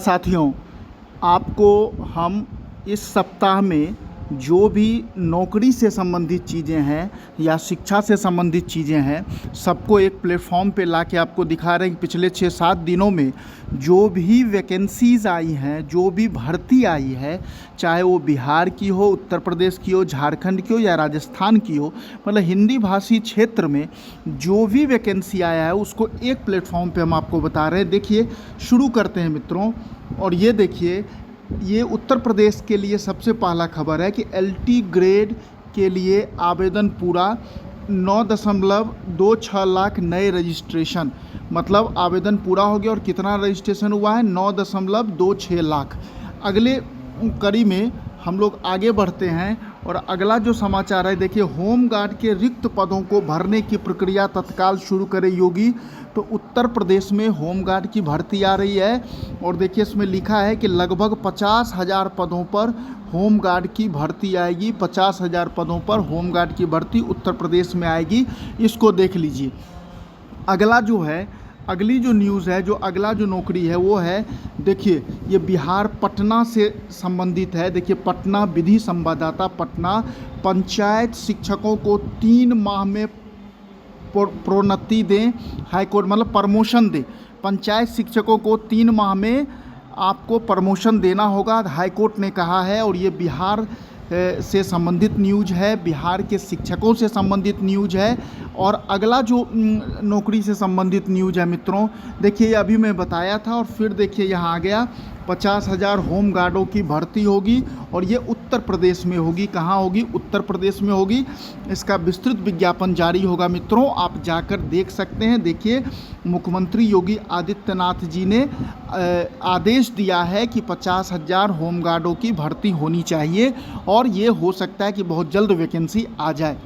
साथियों, आपको हम इस सप्ताह में जो भी नौकरी से संबंधित चीज़ें हैं या शिक्षा से संबंधित चीज़ें हैं, सबको एक प्लेटफॉर्म पे लाके आपको दिखा रहे हैं कि पिछले 6-7 दिनों में जो भी वैकेंसीज़ आई हैं, जो भी भर्ती आई है, चाहे वो बिहार की हो, उत्तर प्रदेश की हो, झारखंड की हो या राजस्थान की हो, मतलब हिंदी भाषी क्षेत्र में जो भी वैकेंसी आया है उसको एक प्लेटफॉर्म पे हम आपको बता रहे हैं। देखिए, शुरू करते हैं मित्रों। और ये देखिए, ये उत्तर प्रदेश के लिए सबसे पहला खबर है कि एलटी ग्रेड के लिए आवेदन पूरा, 9.26 लाख नए रजिस्ट्रेशन, मतलब आवेदन पूरा हो गया। और कितना रजिस्ट्रेशन हुआ है? 9.26 लाख। अगले कड़ी में हम लोग आगे बढ़ते हैं और अगला जो समाचार है, देखिए, होमगार्ड के रिक्त पदों को भरने की प्रक्रिया तत्काल शुरू करे योगी। तो उत्तर प्रदेश में होमगार्ड की भर्ती आ रही है और देखिए इसमें लिखा है कि लगभग 50,000 पदों पर होमगार्ड की भर्ती आएगी। 50,000 पदों पर होमगार्ड की भर्ती उत्तर प्रदेश में आएगी। इसको देख लीजिए। अगला जो है, अगली जो न्यूज़ है, जो अगला जो नौकरी है वो है, देखिए, ये बिहार पटना से संबंधित है। देखिए, पटना विधि संवाददाता, पटना पंचायत शिक्षकों को 3 माह में प्रोन्नति दें, हाईकोर्ट मतलब प्रमोशन दें। पंचायत शिक्षकों को 3 माह में आपको प्रमोशन देना होगा, हाईकोर्ट ने कहा है। और ये बिहार से संबंधित न्यूज है, बिहार के शिक्षकों से संबंधित न्यूज है। और अगला जो नौकरी से संबंधित न्यूज है मित्रों, देखिए, ये अभी मैं बताया था और फिर देखिए यहाँ आ गया, 50,000 होमगार्डों की भर्ती होगी और ये उत्तर प्रदेश में होगी। कहाँ होगी? उत्तर प्रदेश में होगी। इसका विस्तृत विज्ञापन जारी होगा मित्रों, आप जाकर देख सकते हैं। देखिए, मुख्यमंत्री योगी आदित्यनाथ जी ने आदेश दिया है कि 50,000 होमगार्डों की भर्ती होनी चाहिए और ये हो सकता है कि बहुत जल्द वैकेंसी आ जाए।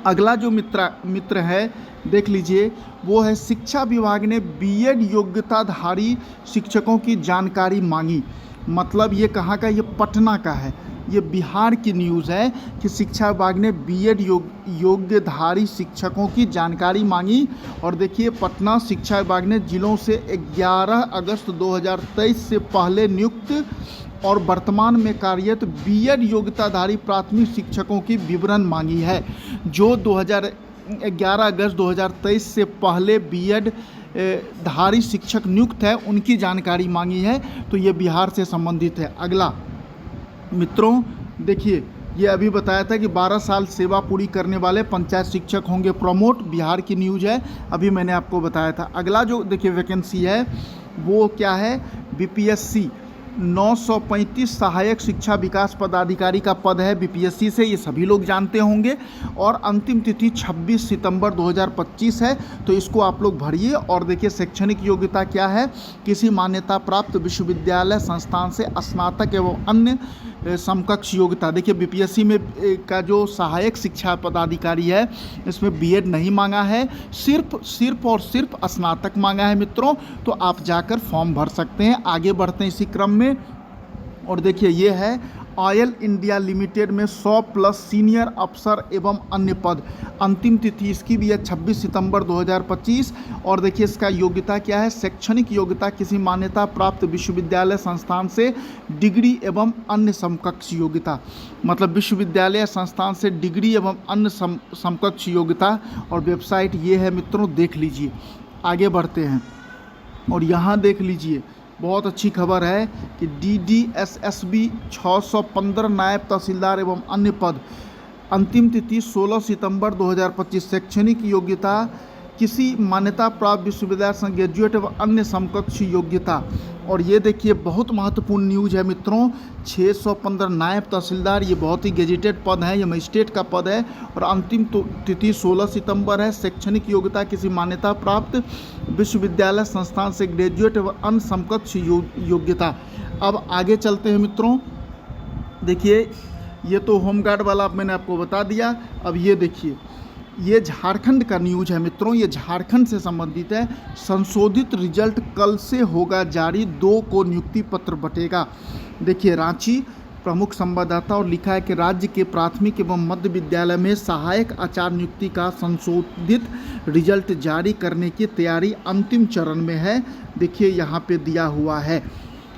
अगला जो मित्र है, देख लीजिए, वो है शिक्षा विभाग ने बीएड योग्यताधारी शिक्षकों की जानकारी मांगी। मतलब ये कहाँ का? ये पटना का है। ये बिहार की न्यूज़ है कि शिक्षा विभाग ने बीएड योग्यधारी शिक्षकों की जानकारी मांगी। और देखिए, पटना शिक्षा विभाग ने जिलों से 11 अगस्त 2023 से पहले नियुक्त और वर्तमान में कार्यरत बीएड योग्यताधारी प्राथमिक शिक्षकों की विवरण मांगी है। जो 11 अगस्त 2023 से पहले बीएड धारी शिक्षक नियुक्त है, उनकी जानकारी मांगी है। तो ये बिहार से संबंधित है। अगला मित्रों, देखिए, ये अभी बताया था कि 12 साल सेवा पूरी करने वाले पंचायत शिक्षक होंगे प्रमोट। बिहार की न्यूज़ है, अभी मैंने आपको बताया था। अगला जो देखिए वैकेंसी है वो क्या है? बीपीएससी 935 सहायक शिक्षा विकास पदाधिकारी का पद है बीपीएससी से, ये सभी लोग जानते होंगे। और अंतिम तिथि 26 सितंबर 2025 है। तो इसको आप लोग भरिए। और देखिए, शैक्षणिक योग्यता क्या है? किसी मान्यता प्राप्त विश्वविद्यालय संस्थान से स्नातक एवं अन्य समकक्ष योग्यता। देखिए, बीपीएससी में का जो सहायक शिक्षा पदाधिकारी है, इसमें बीएड नहीं मांगा है, सिर्फ और सिर्फ स्नातक मांगा है मित्रों। तो आप जाकर फॉर्म भर सकते हैं। आगे बढ़ते हैं इसी क्रम में। और देखिए, ये है ऑयल इंडिया लिमिटेड में 100+ सीनियर अफसर एवं अन्य पद। अंतिम तिथि इसकी भी है 26 सितंबर 2025। और देखिए, इसका योग्यता क्या है? शैक्षणिक योग्यता किसी मान्यता प्राप्त विश्वविद्यालय संस्थान से डिग्री एवं अन्य समकक्ष योग्यता, मतलब विश्वविद्यालय संस्थान से डिग्री एवं अन्य समकक्ष योग्यता। और वेबसाइट ये है मित्रों, देख लीजिए। आगे बढ़ते हैं और यहाँ देख लीजिए, बहुत अच्छी खबर है कि डीडीएसएसबी 615 नायब तहसीलदार एवं अन्य पद। अंतिम तिथि 16 सितंबर 2025। शैक्षणिक योग्यता किसी मान्यता प्राप्त विश्वविद्यालय से ग्रेजुएट एवं अन्य समकक्ष योग्यता। और ये देखिए, बहुत महत्वपूर्ण न्यूज़ है मित्रों, 615 नायब तहसीलदार, ये बहुत ही गेजेटेड पद है, ये मजिस्ट्रेट का पद है। और अंतिम तिथि 16 सितंबर है। शैक्षणिक योग्यता किसी मान्यता प्राप्त विश्वविद्यालय संस्थान से ग्रेजुएट एवं अन्य समकक्ष योग्यता। अब आगे चलते हैं मित्रों। देखिए, ये तो होमगार्ड वाला मैंने आपको बता दिया। अब ये देखिए, ये झारखंड का न्यूज है मित्रों, ये झारखंड से संबंधित है। संशोधित रिजल्ट कल से होगा जारी, 2 को नियुक्ति पत्र बटेगा। देखिए, रांची प्रमुख संवाददाता और लिखा है कि राज्य के प्राथमिक एवं मध्य विद्यालय में सहायक आचार्य नियुक्ति का संशोधित रिजल्ट जारी करने की तैयारी अंतिम चरण में है। देखिए, यहाँ पे दिया हुआ है।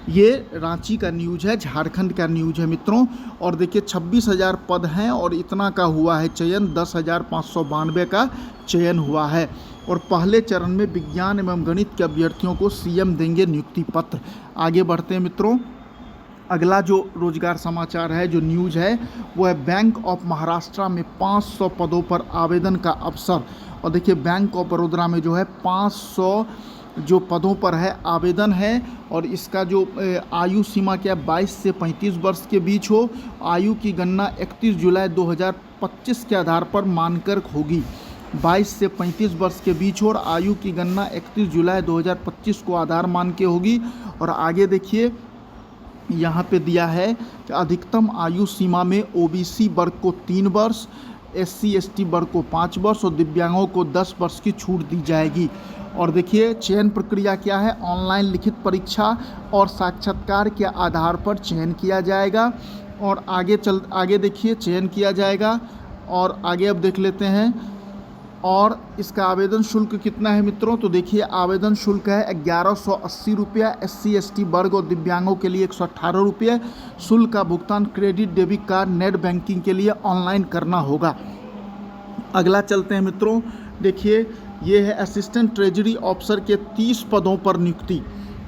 ये रांची का न्यूज़ है, झारखंड का न्यूज़ है मित्रों। और देखिए 26,000 पद हैं और इतना का हुआ है चयन, 10,592 का चयन हुआ है। और पहले चरण में विज्ञान एवं गणित के अभ्यर्थियों को सीएम देंगे नियुक्ति पत्र। आगे बढ़ते हैं मित्रों। अगला जो रोजगार समाचार है, जो न्यूज़ है, वो है बैंक ऑफ महाराष्ट्र में 500 पदों पर आवेदन का अवसर। और देखिए बैंक ऑफ बड़ौदा में जो है 500 जो पदों पर है आवेदन है। और इसका जो आयु सीमा क्या है, 22 से 35 वर्ष के बीच हो। आयु की गणना 31 जुलाई 2025 के आधार पर मानकर होगी। 22 से 35 वर्ष के बीच हो और आयु की गणना 31 जुलाई 2025 को आधार मान के होगी। और आगे देखिए यहाँ पे दिया है कि अधिकतम आयु सीमा में ओबीसी वर्ग को 3 वर्ष, एससी एसटी वर्ग को 5 वर्ष और दिव्यांगों को 10 वर्ष की छूट दी जाएगी। और देखिए चयन प्रक्रिया क्या है, ऑनलाइन लिखित परीक्षा और साक्षात्कार के आधार पर चयन किया जाएगा। और आगे देखिए चयन किया जाएगा। और आगे अब देख लेते हैं। और इसका आवेदन शुल्क कितना है मित्रों, तो देखिए आवेदन शुल्क है 1180 रुपया, एससी एसटी वर्ग और दिव्यांगों के लिए 118 रुपये। शुल्क का भुगतान credit debit card net banking के लिए ऑनलाइन करना होगा। अगला चलते हैं मित्रों। देखिए ये है असिस्टेंट ट्रेजरी ऑफिसर के 30 पदों पर नियुक्ति।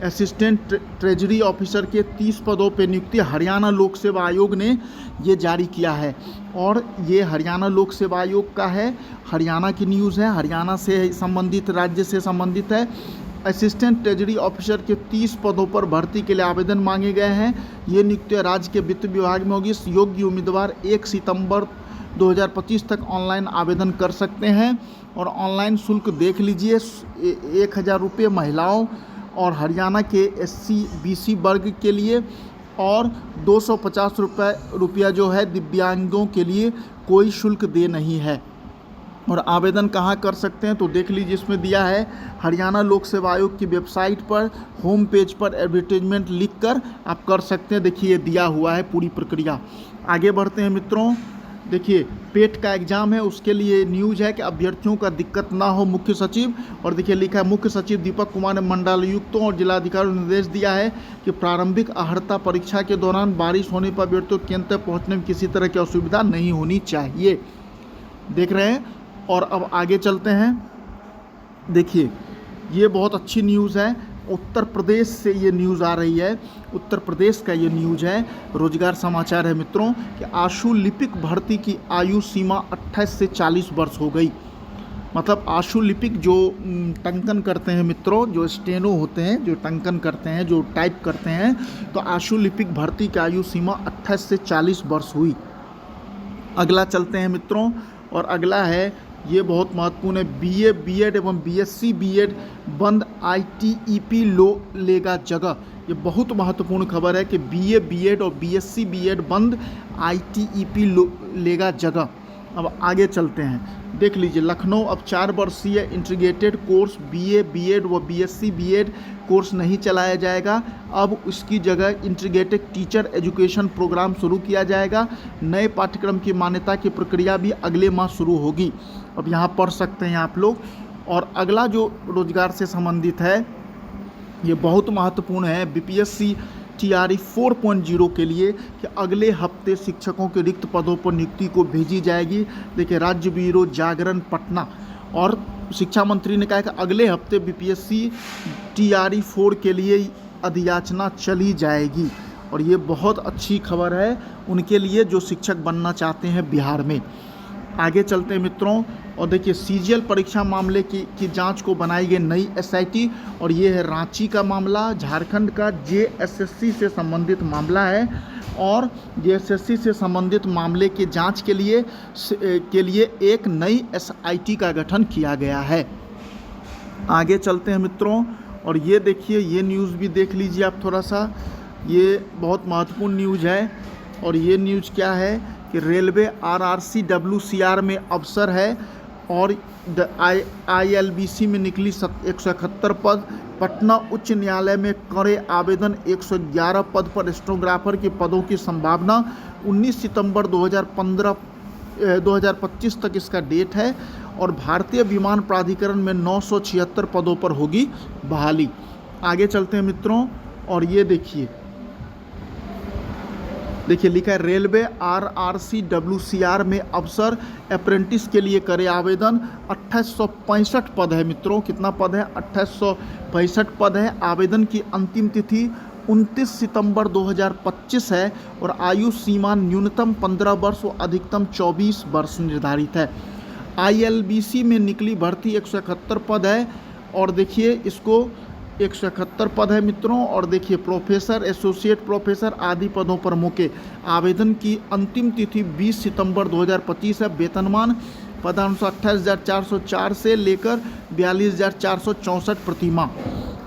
असिस्टेंट ट्रेजरी ऑफिसर के 30 पदों पर नियुक्ति हरियाणा लोक सेवा आयोग ने ये जारी किया है। और ये हरियाणा लोक सेवा आयोग का है, हरियाणा की न्यूज़ है, हरियाणा से संबंधित, राज्य से संबंधित है। असिस्टेंट ट्रेजरी ऑफिसर के 30 पदों पर भर्ती के लिए आवेदन मांगे गए हैं। ये नियुक्ति राज्य के वित्त विभाग में होगी। योग्य उम्मीदवार 1 सितंबर 2025 तक ऑनलाइन आवेदन कर सकते हैं। और ऑनलाइन शुल्क देख लीजिए, 1,000 रुपये महिलाओं और हरियाणा के एससी बीसी वर्ग के लिए और 250 रुपया जो है दिव्यांगों के लिए, कोई शुल्क दे नहीं है। और आवेदन कहाँ कर सकते हैं तो देख लीजिए, इसमें दिया है हरियाणा लोक सेवा आयोग की वेबसाइट पर होम पेज पर एडवर्टीजमेंट लिखकर आप कर सकते हैं। देखिए दिया हुआ है पूरी प्रक्रिया। आगे बढ़ते हैं मित्रों। देखिए पेट का एग्जाम है, उसके लिए न्यूज़ है कि अभ्यर्थियों का दिक्कत ना हो, मुख्य सचिव। और देखिए लिखा है मुख्य सचिव दीपक कुमार ने मंडलायुक्तों और जिलाधिकारियों को निर्देश दिया है कि प्रारंभिक अर्हता परीक्षा के दौरान बारिश होने पर अभ्यर्थियों केंद्र तक पहुँचने में किसी तरह की असुविधा नहीं होनी चाहिए। देख रहे हैं। और अब आगे चलते हैं। देखिए ये बहुत अच्छी न्यूज़ है, उत्तर प्रदेश से ये न्यूज़ आ रही है। उत्तर प्रदेश का ये न्यूज़ है, रोजगार समाचार है मित्रों, कि आशु लिपिक भर्ती की आयु सीमा 28 से 40 वर्ष हो गई। मतलब आशु लिपिक जो टंकन करते हैं मित्रों, जो स्टेनो होते हैं, जो टंकन करते हैं, जो टाइप करते हैं, तो आशु लिपिक भर्ती की आयु सीमा 28 से 40 वर्ष हुई। अगला चलते हैं मित्रों। और अगला है, ये बहुत महत्वपूर्ण है, बीए बीएड एवं बीएससी बीएड बंद, आईटीईपी लो लेगा जगह। ये बहुत महत्वपूर्ण खबर है कि बीए बीएड और बीएससी बीएड बंद, आईटीईपी लेगा जगह। अब आगे चलते हैं। देख लीजिए लखनऊ अब 4 वर्षीय इंटीग्रेटेड कोर्स बीए बीएड व बीएससी बीएड कोर्स नहीं चलाया जाएगा। अब उसकी जगह इंटीग्रेटेड टीचर एजुकेशन प्रोग्राम शुरू किया जाएगा। नए पाठ्यक्रम की मान्यता की प्रक्रिया भी अगले माह शुरू होगी। अब यहाँ पढ़ सकते हैं आप लोग। और अगला जो रोजगार से संबंधित है, ये बहुत महत्वपूर्ण है बीपीएससी टीआरई 4.0 के लिए, कि अगले हफ्ते शिक्षकों के रिक्त पदों पर नियुक्ति को भेजी जाएगी। देखिए राज्य ब्यूरो जागरण पटना और शिक्षा मंत्री ने कहा कि अगले हफ्ते बीपीएससी टीआरई 4 के लिए अधियाचना चली जाएगी। और ये बहुत अच्छी खबर है उनके लिए जो शिक्षक बनना चाहते हैं बिहार में। आगे चलते हैं मित्रों। और देखिए सीजीएल परीक्षा मामले की जांच को बनाई गई नई एसआईटी। और ये है रांची का मामला, झारखंड का जेएसएससी से संबंधित मामला है। और जेएसएससी से संबंधित मामले की जांच के लिए एक नई एसआईटी का गठन किया गया है। आगे चलते हैं मित्रों। और ये देखिए, ये न्यूज़ भी देख लीजिए आप थोड़ा सा, ये बहुत महत्वपूर्ण न्यूज़ है। और ये न्यूज़ क्या है कि रेलवे आरआरसी डब्ल्यूसीआर में अवसर है। और आईएलबीसी में निकली 171 पद। पटना उच्च न्यायालय में करे आवेदन 111 पद पर स्टेनोग्राफर के पदों की संभावना। 19 सितंबर 2025 तक इसका डेट है। और भारतीय विमान प्राधिकरण में 976 पदों पर होगी बहाली। आगे चलते हैं मित्रों। और ये देखिए लिखा है रेलवे RRC-WCR में अफसर अप्रेंटिस के लिए करे आवेदन। 2865 पद है मित्रों। कितना पद है? 2865 पद है। आवेदन की अंतिम तिथि 29 सितंबर 2025 है और आयु सीमा न्यूनतम 15 वर्ष और अधिकतम 24 वर्ष निर्धारित है। ILBC में निकली भर्ती 171 पद है और देखिए इसको 171 पद है मित्रों। और देखिए प्रोफेसर, एसोसिएट प्रोफेसर आदि पदों पर मौके। आवेदन की अंतिम तिथि 20 सितंबर 2025 है। वेतनमान पदानुसार 28,404 से लेकर 42,464 प्रतिमाह।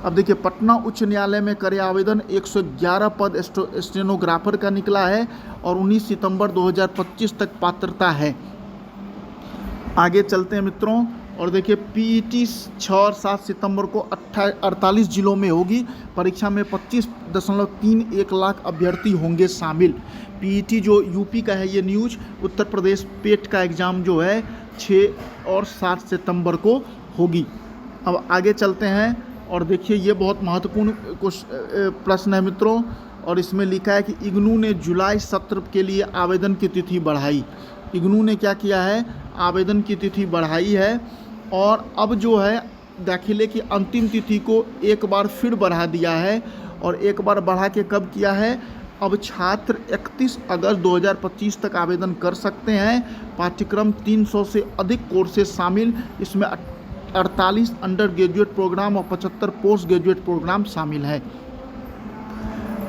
अब देखिए पटना उच्च न्यायालय में करे आवेदन 111 पद स्टेनोग्राफर का निकला है और 19 सितंबर 2025 तक पात्रता है। आगे चलते हैं मित्रों और देखिए PET 6 और 7 सितंबर को 48 जिलों में होगी। परीक्षा में 25.31 लाख अभ्यर्थी होंगे शामिल। PET जो यूपी का है ये न्यूज। उत्तर प्रदेश पेट का एग्ज़ाम जो है 6 और 7 सितंबर को होगी। अब आगे चलते हैं और देखिए ये बहुत महत्वपूर्ण प्रश्न है मित्रों और इसमें लिखा है कि इग्नू ने जुलाई सत्र के लिए आवेदन की तिथि बढ़ाई। इग्नू ने क्या किया है? आवेदन की तिथि बढ़ाई है और अब जो है दाखिले की अंतिम तिथि को एक बार फिर बढ़ा दिया है। और एक बार बढ़ा के कब किया है? अब छात्र 31 अगस्त 2025 तक आवेदन कर सकते हैं। पाठ्यक्रम 300 से अधिक कोर्सेज शामिल। इसमें 48 अंडर ग्रेजुएट प्रोग्राम और 75 पोस्ट ग्रेजुएट प्रोग्राम शामिल है।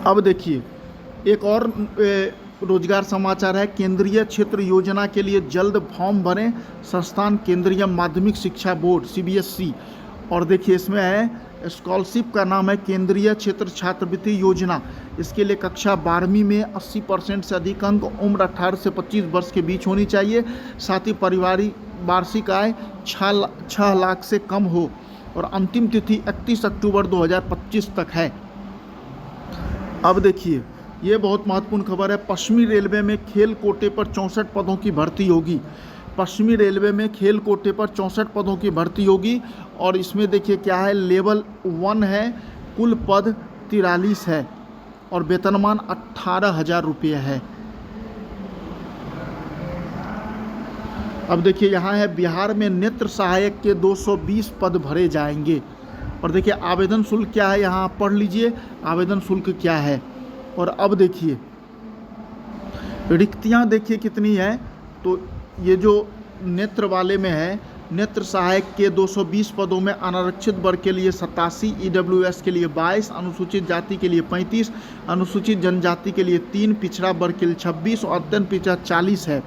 अब देखिए एक और रोजगार समाचार है। केंद्रीय क्षेत्र योजना के लिए जल्द फॉर्म भरें संस्थान केंद्रीय माध्यमिक शिक्षा बोर्ड CBSE। और देखिए इसमें है स्कॉलरशिप का नाम है केंद्रीय क्षेत्र छात्रवृत्ति योजना। इसके लिए कक्षा 12वीं में 80% से अधिक अंक, उम्र 18 से 25 वर्ष के बीच होनी चाहिए। साथ ही पारिवारिक वार्षिक आय 6 लाख से कम हो और अंतिम तिथि 31 अक्टूबर 2025 तक है। अब देखिए ये बहुत महत्वपूर्ण खबर है। पश्चिमी रेलवे में खेल कोटे पर 64 पदों की भर्ती होगी। पश्चिमी रेलवे में खेल कोटे पर 64 पदों की भर्ती होगी और इसमें देखिए क्या है, लेवल 1 है, कुल पद 43 है और वेतनमान 18,000 रुपये है। अब देखिए यहाँ है बिहार में नेत्र सहायक के 220 पद भरे जाएंगे। और देखिए आवेदन शुल्क क्या है, यहाँ आप पढ़ लीजिए आवेदन शुल्क क्या है। और अब देखिए रिक्तियाँ देखिए कितनी है। तो ये जो नेत्र वाले में है, नेत्र सहायक के 220 पदों में अनारक्षित वर्ग के लिए 87, EWS के लिए 22, अनुसूचित जाति के लिए 35, अनुसूचित जनजाति के लिए 3, पिछड़ा वर्ग के लिए 26 और अत्यंत पिछड़ा 40 है।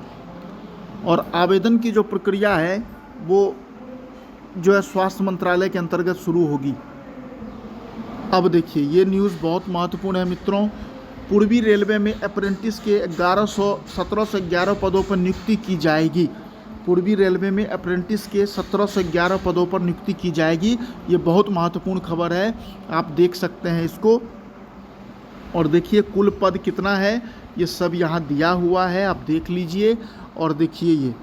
और आवेदन की जो प्रक्रिया है वो जो है स्वास्थ्य मंत्रालय के अंतर्गत शुरू होगी। अब देखिए ये न्यूज़ बहुत महत्वपूर्ण है मित्रों। पूर्वी रेलवे में अप्रेंटिस के 17 से 11 पदों पर नियुक्ति की जाएगी। पूर्वी रेलवे में अप्रेंटिस के 17 से 11 पदों पर नियुक्ति की जाएगी। ये बहुत महत्वपूर्ण खबर है, आप देख सकते हैं इसको। और देखिए कुल पद कितना है ये सब यहाँ दिया हुआ है, आप देख लीजिए। और देखिए ये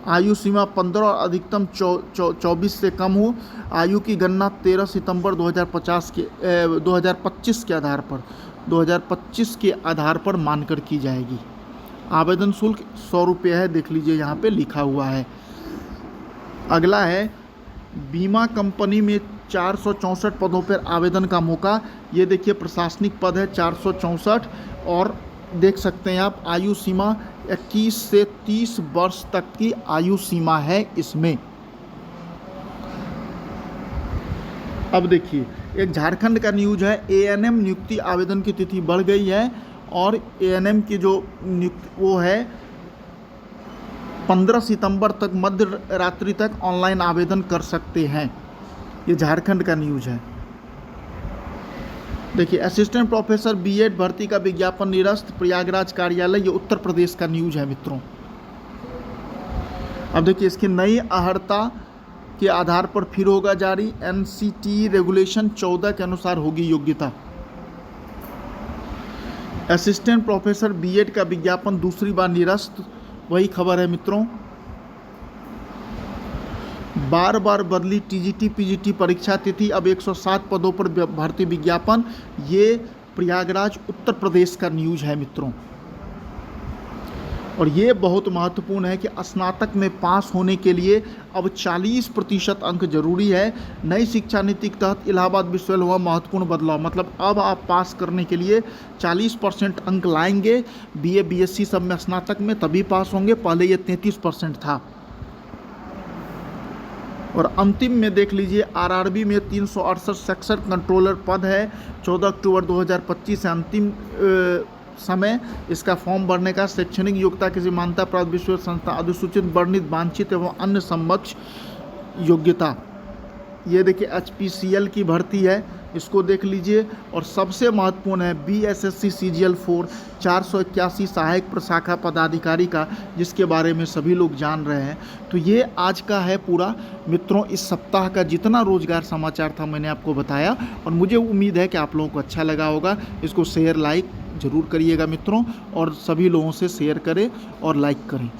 आयु सीमा 15 और अधिकतम 24 से कम हो। आयु की गणना 13 सितंबर 2025 के आधार पर मानकर की जाएगी। आवेदन शुल्क 100 रुपये है, देख लीजिए यहाँ पे लिखा हुआ है। अगला है बीमा कंपनी में 464 पदों पर आवेदन का मौका। ये देखिए प्रशासनिक पद है 464 और देख सकते हैं आप आयु सीमा 21 से 30 वर्ष तक की आयु सीमा है इसमें। अब देखिए एक झारखंड का न्यूज है। ANM नियुक्ति आवेदन की तिथि बढ़ गई है और ANM की जो नियुक्ति वो है 15 सितंबर तक मध्य रात्रि तक ऑनलाइन आवेदन कर सकते हैं। ये झारखंड का न्यूज है। देखिए असिस्टेंट प्रोफेसर B.Ed भर्ती का विज्ञापन निरस्त, प्रयागराज कार्यालय। ये उत्तर प्रदेश का न्यूज है मित्रों। अब देखिए इसकी नई अर्हता के आधार पर फिर होगा जारी। NCT रेगुलेशन 14 के अनुसार होगी योग्यता। असिस्टेंट प्रोफेसर B.Ed का विज्ञापन दूसरी बार निरस्त, वही खबर है मित्रों। बार बार बदली टीजीटी पीजीटी परीक्षा तिथि, अब 107 पदों पर भर्ती विज्ञापन। ये प्रयागराज उत्तर प्रदेश का न्यूज़ है मित्रों। और ये बहुत महत्वपूर्ण है कि स्नातक में पास होने के लिए अब 40% अंक जरूरी है। नई शिक्षा नीति के तहत इलाहाबाद विश्वविद्यालय हुआ महत्वपूर्ण बदलाव, मतलब अब आप पास करने के लिए 40% अंक लाएंगे बीए बीएससी सब में, स्नातक में, तभी पास होंगे। पहले ये 33% था। और अंतिम में देख लीजिए, आरआरबी में 368 सेक्शन कंट्रोलर पद है। 14 अक्टूबर 2025 से अंतिम समय इसका फॉर्म भरने का। शैक्षणिक योग्यता किसी मान्यता प्राप्त विश्वविद्यालय संस्था, अनुसूचित वर्णित वांछित एवं अन्य समकक्ष योग्यता। ये देखिए HPCL की भर्ती है, इसको देख लीजिए। और सबसे महत्वपूर्ण है BSSC CGL 4 481 सहायक प्रशाखा पदाधिकारी का, जिसके बारे में सभी लोग जान रहे हैं। तो ये आज का है पूरा मित्रों, इस सप्ताह का जितना रोजगार समाचार था मैंने आपको बताया, और मुझे उम्मीद है कि आप लोगों को अच्छा लगा होगा। इसको शेयर लाइक ज़रूर करिएगा मित्रों, और सभी लोगों से शेयर करें और लाइक करें।